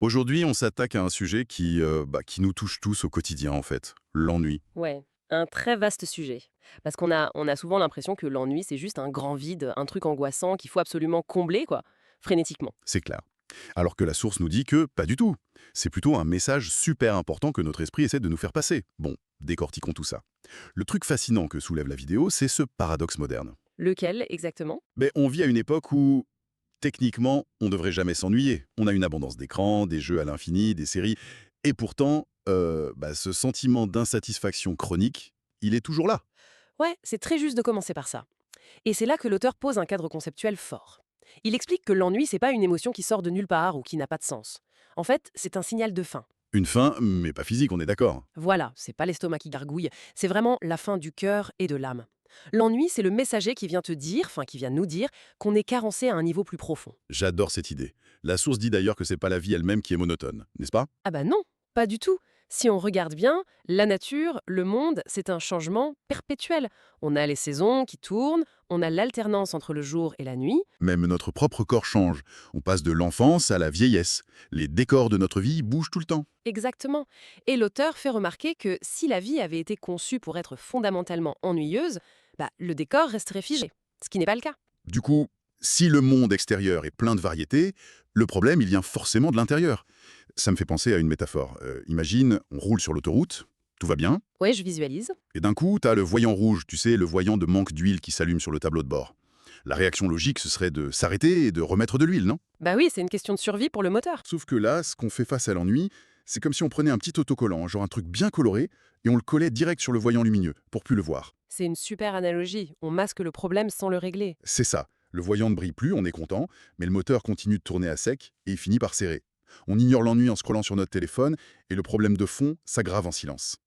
Aujourd'hui, on s'attaque à un sujet qui nous touche tous au quotidien, en fait, l'ennui. Ouais, un très vaste sujet. Parce qu'on a souvent l'impression que l'ennui, c'est juste un grand vide, un truc angoissant qu'il faut absolument combler, quoi, frénétiquement. C'est clair. Alors que la source nous dit que pas du tout. C'est plutôt un message super important que notre esprit essaie de nous faire passer. Bon, décortiquons tout ça. Le truc fascinant que soulève la vidéo, c'est ce paradoxe moderne. Lequel, exactement? Mais on vit à une époque où, techniquement, on ne devrait jamais s'ennuyer. On a une abondance d'écrans, des jeux à l'infini, des séries. Et pourtant, ce sentiment d'insatisfaction chronique, il est toujours là. Ouais, c'est très juste de commencer par ça. Et c'est là que l'auteur pose un cadre conceptuel fort. Il explique que l'ennui, c'est pas une émotion qui sort de nulle part ou qui n'a pas de sens. En fait, c'est un signal de fin. Une fin, mais pas physique, on est d'accord. Voilà, c'est pas l'estomac qui gargouille, c'est vraiment la fin du cœur et de l'âme. L'ennui, c'est le messager qui vient te dire, enfin qui vient nous dire, qu'on est carencé à un niveau plus profond. J'adore cette idée. La source dit d'ailleurs que c'est pas la vie elle-même qui est monotone, n'est-ce pas? Ah bah non, pas du tout. Si on regarde bien, la nature, le monde, c'est un changement perpétuel. On a les saisons qui tournent, on a l'alternance entre le jour et la nuit. Même notre propre corps change. On passe de l'enfance à la vieillesse. Les décors de notre vie bougent tout le temps. Exactement. Et l'auteur fait remarquer que si la vie avait été conçue pour être fondamentalement ennuyeuse, bah, le décor resterait figé, ce qui n'est pas le cas. Du coup, si le monde extérieur est plein de variétés, le problème, il vient forcément de l'intérieur. Ça me fait penser à une métaphore. Imagine, on roule sur l'autoroute, tout va bien, Ouais, je visualise. et d'un coup, t'as le voyant rouge, tu sais, le voyant de manque d'huile qui s'allume sur le tableau de bord. La réaction logique, ce serait de s'arrêter et de remettre de l'huile, non? Bah oui, c'est une question de survie pour le moteur. Sauf que là, ce qu'on fait face à l'ennui, c'est comme si on prenait un petit autocollant, genre un truc bien coloré, et on le collait direct sur le voyant lumineux, pour plus le voir. C'est une super analogie. On masque le problème sans le régler. C'est ça. Le voyant ne brille plus, on est content, mais le moteur continue de tourner à sec, et il finit par serrer. On ignore l'ennui en scrollant sur notre téléphone, et le problème de fond s'aggrave en silence.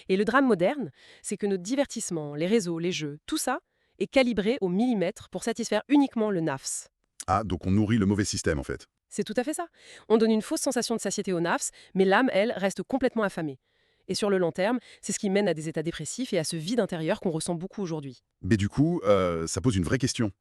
Et le drame moderne, c'est que notre divertissement, les réseaux, les jeux, tout ça est calibré au millimètre pour satisfaire uniquement le nafs. Ah, donc on nourrit le mauvais système en fait. C'est tout à fait ça. On donne une fausse sensation de satiété au nafs, mais l'âme, elle, reste complètement affamée. Et sur le long terme, c'est ce qui mène à des états dépressifs et à ce vide intérieur qu'on ressent beaucoup aujourd'hui. Mais du coup, ça pose une vraie question.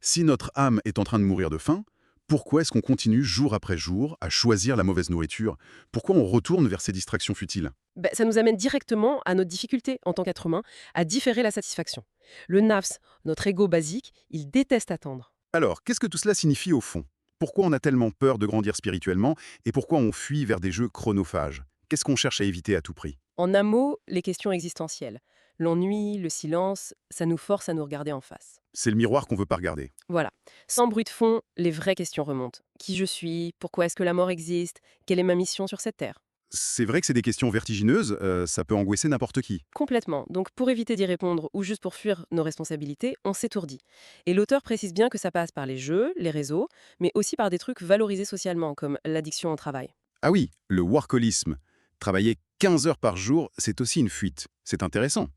Si notre âme est en train de mourir de faim, pourquoi est-ce qu'on continue jour après jour à choisir la mauvaise nourriture? Pourquoi on retourne vers ces distractions futiles? Ben, ça nous amène directement à notre difficulté en tant qu'être humain à différer la satisfaction. Le nafs, notre ego basique, il déteste attendre. Alors, qu'est-ce que tout cela signifie au fond? Pourquoi on a tellement peur de grandir spirituellement et pourquoi on fuit vers des jeux chronophages? Qu'est-ce qu'on cherche à éviter à tout prix? En un mot, les questions existentielles. L'ennui, le silence, ça nous force à nous regarder en face. C'est le miroir qu'on veut pas regarder. Voilà. Sans bruit de fond, les vraies questions remontent. Qui je suis? Pourquoi est-ce que la mort existe? Quelle est ma mission sur cette terre? C'est vrai que c'est des questions vertigineuses, ça peut angoisser n'importe qui. Complètement. Donc pour éviter d'y répondre ou juste pour fuir nos responsabilités, on s'étourdit. Et l'auteur précise bien que ça passe par les jeux, les réseaux, mais aussi par des trucs valorisés socialement, comme l'addiction au travail. Ah oui, le workolisme. Travailler 15 heures par jour, c'est aussi une fuite. C'est intéressant.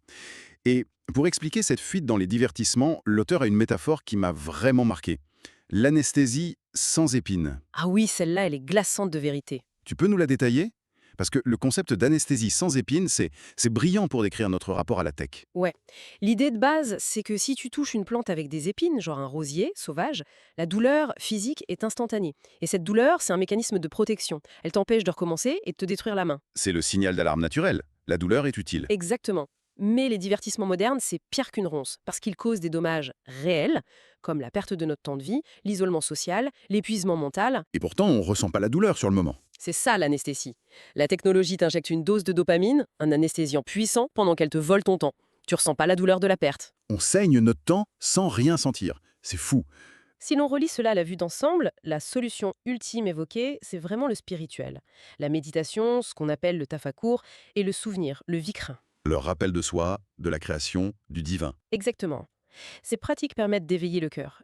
Et pour expliquer cette fuite dans les divertissements, l'auteur a une métaphore qui m'a vraiment marqué. L'anesthésie sans épines. Ah oui, celle-là, elle est glaçante de vérité. Tu peux nous la détailler? Parce que le concept d'anesthésie sans épines, c'est brillant pour décrire notre rapport à la tech. Ouais. L'idée de base, c'est que si tu touches une plante avec des épines, genre un rosier sauvage, la douleur physique est instantanée. Et cette douleur, c'est un mécanisme de protection. Elle t'empêche de recommencer et de te détruire la main. C'est le signal d'alarme naturel. La douleur est utile. Exactement. Mais les divertissements modernes, c'est pire qu'une ronce, parce qu'ils causent des dommages réels, comme la perte de notre temps de vie, l'isolement social, l'épuisement mental. Et pourtant, on ressent pas la douleur sur le moment. C'est ça l'anesthésie. La technologie t'injecte une dose de dopamine, un anesthésiant puissant, pendant qu'elle te vole ton temps. Tu ressens pas la douleur de la perte. On saigne notre temps sans rien sentir. C'est fou. Si l'on relie cela à la vue d'ensemble, la solution ultime évoquée, c'est vraiment le spirituel. La méditation, ce qu'on appelle le tafakour, et le souvenir, le vikrin. Le rappel de soi, de la création, du divin. Exactement. Ces pratiques permettent d'éveiller le cœur.